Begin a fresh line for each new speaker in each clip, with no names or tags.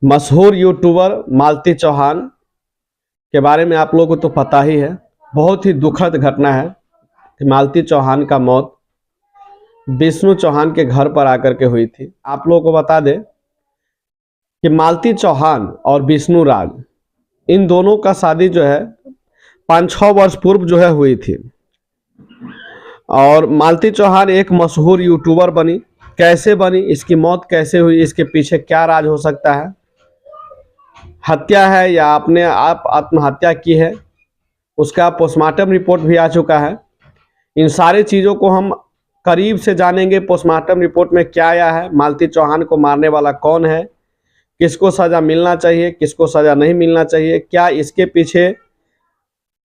मशहूर यूट्यूबर मालती चौहान के बारे में आप लोगों को तो पता ही है। बहुत ही दुखद घटना है कि मालती चौहान का मौत विष्णु चौहान के घर पर आकर के हुई थी। आप लोगों को बता दें कि मालती चौहान और विष्णु राज, इन दोनों का शादी जो है 5-6 वर्ष पूर्व जो है हुई थी। और मालती चौहान एक मशहूर यूट्यूबर बनी। कैसे बनी, इसकी मौत कैसे हुई, इसके पीछे क्या राज हो सकता है, हत्या है या अपने आप आत्महत्या की है, उसका पोस्टमार्टम रिपोर्ट भी आ चुका है। इन सारी चीज़ों को हम करीब से जानेंगे। पोस्टमार्टम रिपोर्ट में क्या आया है, मालती चौहान को मारने वाला कौन है, किसको सज़ा मिलना चाहिए, किसको सज़ा नहीं मिलना चाहिए, क्या इसके पीछे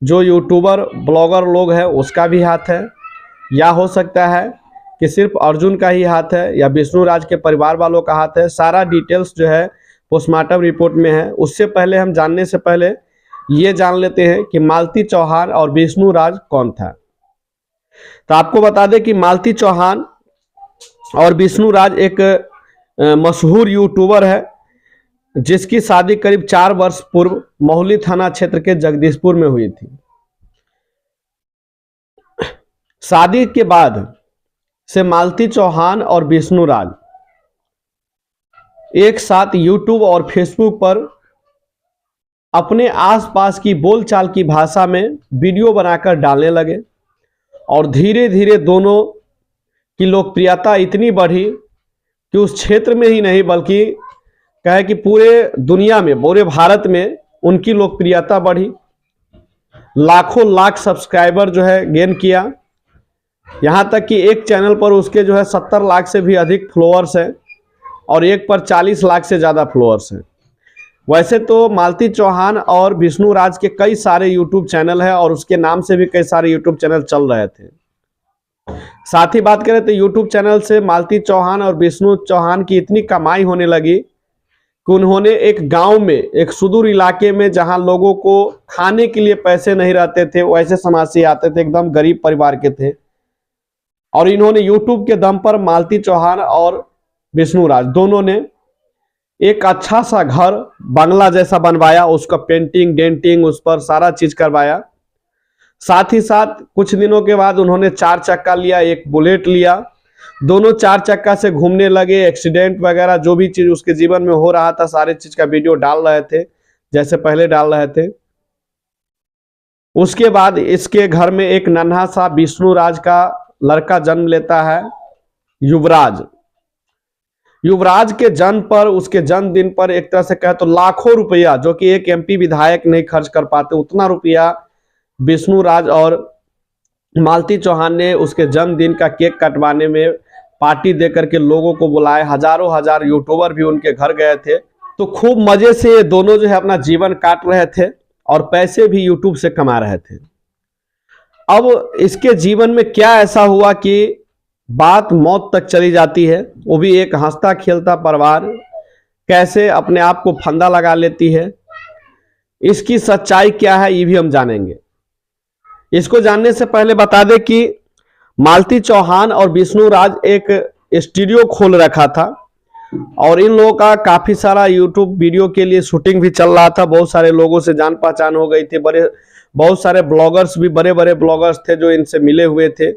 जो यूट्यूबर ब्लॉगर लोग हैं उसका भी हाथ है, या हो सकता है कि सिर्फ अर्जुन का ही हाथ है या विष्णु राज के परिवार वालों का हाथ है। सारा डिटेल्स जो है पोस्टमार्टम रिपोर्ट में है। उससे पहले हम जानने से पहले ये जान लेते हैं कि मालती चौहान और विष्णु राज कौन था। तो आपको बता दें कि मालती चौहान और विष्णु राज एक मशहूर यूट्यूबर है जिसकी शादी करीब 4 वर्ष पूर्व मोहाली थाना क्षेत्र के जगदीशपुर में हुई थी। शादी के बाद से मालती चौहान और विष्णु राज एक साथ यूट्यूब और फेसबुक पर अपने आसपास की बोलचाल की भाषा में वीडियो बनाकर डालने लगे और धीरे धीरे दोनों की लोकप्रियता इतनी बढ़ी कि उस क्षेत्र में ही नहीं बल्कि कहे कि पूरे दुनिया में, पूरे भारत में उनकी लोकप्रियता बढ़ी। लाखों लाख सब्सक्राइबर जो है गेन किया। यहाँ तक कि एक चैनल पर उसके जो है 70 लाख से भी अधिक फॉलोअर्स हैं और एक पर 40 लाख से ज़्यादा फॉलोअर्स हैं। वैसे तो मालती चौहान और विष्णु राज के कई सारे यूट्यूब चैनल हैं और उसके नाम से भी कई सारे यूट्यूब चैनल चल रहे थे। साथ ही बात करें तो यूट्यूब चैनल से मालती चौहान और विष्णु चौहान की इतनी कमाई होने लगी कि उन्होंने एक गांव में, एक सुदूर इलाके में जहां लोगों को खाने के लिए पैसे नहीं रहते थे, वैसे समाज से आते थे, एकदम गरीब परिवार के थे, और इन्होंने यूट्यूब के दम पर मालती चौहान और विष्णु राज दोनों ने एक अच्छा सा घर, बंगला जैसा बनवाया, उसका पेंटिंग डेंटिंग उस पर सारा चीज करवाया। साथ ही साथ कुछ दिनों के बाद उन्होंने 4 चक्का लिया, एक बुलेट लिया। दोनों 4 चक्का से घूमने लगे। एक्सीडेंट वगैरह जो भी चीज उसके जीवन में हो रहा था सारे चीज का वीडियो डाल रहे थे जैसे पहले डाल रहे थे। उसके बाद इसके घर में एक नन्हा सा विष्णु राज का लड़का जन्म लेता है, युवराज। युवराज के जन्म पर, उसके जन्मदिन पर एक तरह से कहे तो लाखों रुपया, जो कि एक एमपी विधायक नहीं खर्च कर पाते, उतना रुपया विष्णु राज और मालती चौहान ने उसके जन्मदिन का केक कटवाने में पार्टी देकर के लोगों को बुलाए। हजारों हजार यूट्यूबर भी उनके घर गए थे। तो खूब मजे से ये दोनों जो है अपना जीवन काट रहे थे और पैसे भी यूट्यूब से कमा रहे थे। अब इसके जीवन में क्या ऐसा हुआ कि बात मौत तक चली जाती है, वो भी एक हंसता खेलता परिवार कैसे अपने आप को फंदा लगा लेती है। इसकी सच्चाई क्या है ये भी हम जानेंगे। इसको जानने से पहले बता दें कि मालती चौहान और विष्णु राज एक स्टूडियो खोल रखा था और इन लोगों का काफी सारा यूट्यूब वीडियो के लिए शूटिंग भी चल रहा था। बहुत सारे लोगों से जान पहचान हो गई थी। बहुत सारे ब्लॉगर्स भी, बड़े बड़े ब्लॉगर्स थे जो इनसे मिले हुए थे।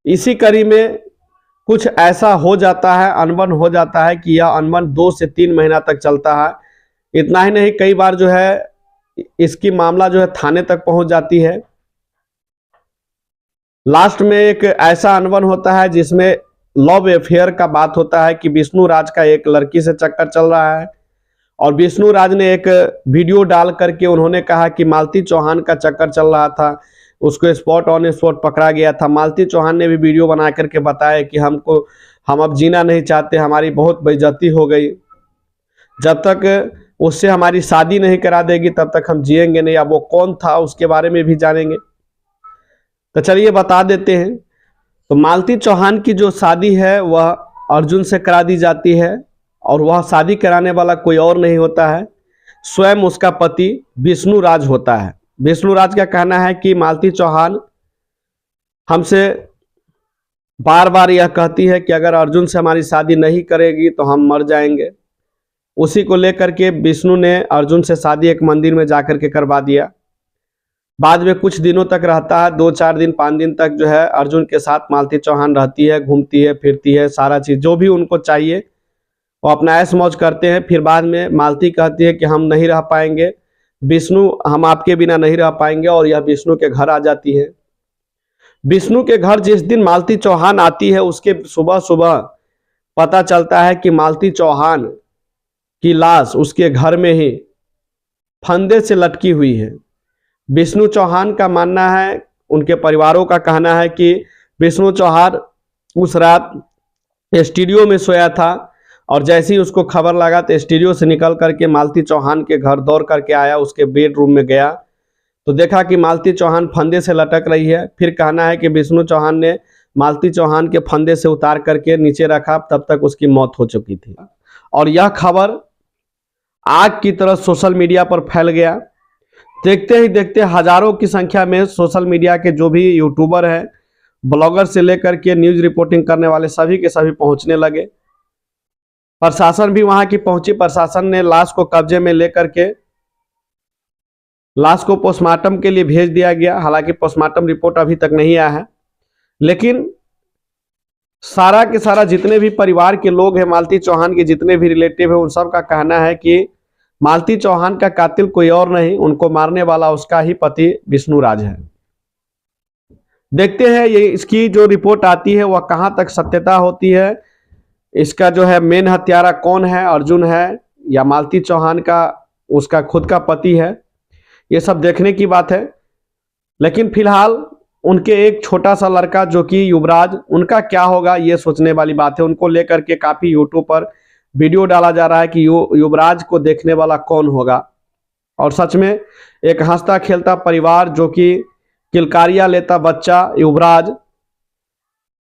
इसी कड़ी में कुछ ऐसा हो जाता है, अनबन हो जाता है कि यह अनबन 2 से 3 महीना तक चलता है। इतना ही नहीं, कई बार जो है इसकी मामला जो है थाने तक पहुंच जाती है। लास्ट में एक ऐसा अनबन होता है जिसमें लव अफेयर का बात होता है कि विष्णु राज का एक लड़की से चक्कर चल रहा है और विष्णु राज ने एक वीडियो डाल करके उन्होंने कहा कि मालती चौहान का चक्कर चल रहा था, उसको स्पॉट ऑन स्पॉट पकड़ा गया था। मालती चौहान ने भी वीडियो बना करके बताया कि हम अब जीना नहीं चाहते, हमारी बहुत बेइज्जती हो गई, जब तक उससे हमारी शादी नहीं करा देगी तब तक हम जिएंगे नहीं। अब वो कौन था उसके बारे में भी जानेंगे, तो चलिए बता देते हैं। तो मालती चौहान की जो शादी है वह अर्जुन से करा दी जाती है और वह शादी कराने वाला कोई और नहीं होता है, स्वयं उसका पति विष्णु राज होता है। विष्णु राज का कहना है कि मालती चौहान हमसे बार बार यह कहती है कि अगर अर्जुन से हमारी शादी नहीं करेगी तो हम मर जाएंगे। उसी को लेकर के विष्णु ने अर्जुन से शादी एक मंदिर में जाकर के करवा दिया। बाद में कुछ दिनों तक रहता है, 2-4 दिन 5 दिन तक जो है अर्जुन के साथ मालती चौहान रहती है, घूमती है फिरती है, सारा चीज़ जो भी उनको चाहिए वो अपना ऐश मौज करते हैं। फिर बाद में मालती कहती है कि हम नहीं रह पाएंगे विष्णु, हम आपके बिना नहीं रह पाएंगे, और यह विष्णु के घर आ जाती है। विष्णु के घर जिस दिन मालती चौहान आती है उसके सुबह सुबह पता चलता है कि मालती चौहान की लाश उसके घर में ही फंदे से लटकी हुई है। विष्णु चौहान का मानना है, उनके परिवारों का कहना है कि विष्णु चौहान उस रात स्टूडियो में सोया था और जैसे ही उसको खबर लगा तो स्टूडियो से निकल करके मालती चौहान के घर दौड़ करके आया, उसके बेडरूम में गया तो देखा कि मालती चौहान फंदे से लटक रही है। फिर कहना है कि विष्णु चौहान ने मालती चौहान के फंदे से उतार करके नीचे रखा, तब तक उसकी मौत हो चुकी थी। और यह खबर आग की तरह सोशल मीडिया पर फैल गया। देखते ही देखते हजारों की संख्या में सोशल मीडिया के जो भी यूट्यूबर हैं, ब्लॉगर से लेकर के न्यूज रिपोर्टिंग करने वाले सभी के सभी पहुंचने लगे। प्रशासन भी वहां की पहुंची। प्रशासन ने लाश को कब्जे में लेकर के लाश को पोस्टमार्टम के लिए भेज दिया गया। हालांकि पोस्टमार्टम रिपोर्ट अभी तक नहीं आया है, लेकिन सारा के सारा जितने भी परिवार के लोग हैं, मालती चौहान के जितने भी रिलेटिव हैं, उन सब का कहना है कि मालती चौहान का कातिल कोई और नहीं, उनको मारने वाला उसका ही पति विष्णु राज है। देखते हैं ये इसकी जो रिपोर्ट आती है वह कहां तक सत्यता होती है। इसका जो है मेन हत्यारा कौन है, अर्जुन है या मालती चौहान का उसका खुद का पति है, ये सब देखने की बात है। लेकिन फिलहाल उनके एक छोटा सा लड़का जो कि युवराज, उनका क्या होगा ये सोचने वाली बात है। उनको लेकर के काफी यूट्यूब पर वीडियो डाला जा रहा है कि युवराज को देखने वाला कौन होगा। और सच में एक हंसता खेलता परिवार जो कि किलकारियां लेता बच्चा युवराज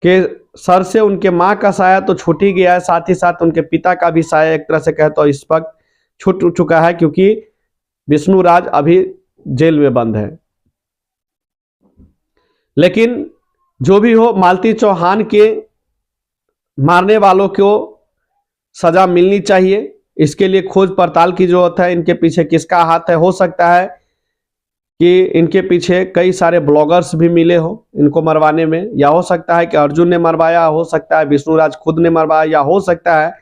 के सर से उनके माँ का साया तो छूट ही गया है, साथ ही साथ उनके पिता का भी साया एक तरह से कहे तो इस वक्त छूट चुका है, क्योंकि विष्णु राज अभी जेल में बंद है। लेकिन जो भी हो, मालती चौहान के मारने वालों को सजा मिलनी चाहिए। इसके लिए खोज पड़ताल की जरूरत है, इनके पीछे किसका हाथ है। हो सकता है कि इनके पीछे कई सारे ब्लॉगर्स भी मिले हो इनको मरवाने में, या हो सकता है कि अर्जुन ने मरवाया, हो सकता है विष्णु राज खुद ने मरवाया, या हो सकता है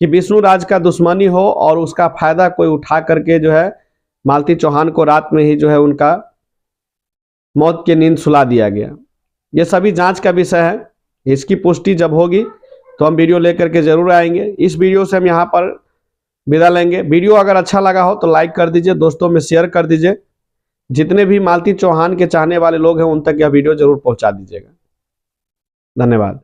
कि विष्णु राज का दुश्मनी हो और उसका फायदा कोई उठा करके जो है मालती चौहान को रात में ही जो है उनका मौत की नींद सुला दिया गया। ये सभी जांच का विषय है। इसकी पुष्टि जब होगी तो हम वीडियो लेकर के जरूर आएंगे। इस वीडियो से हम यहाँ पर विदा लेंगे। वीडियो अगर अच्छा लगा हो तो लाइक कर दीजिए, दोस्तों में शेयर कर दीजिए। जितने भी मालती चौहान के चाहने वाले लोग हैं उन तक यह वीडियो जरूर पहुंचा दीजिएगा। धन्यवाद।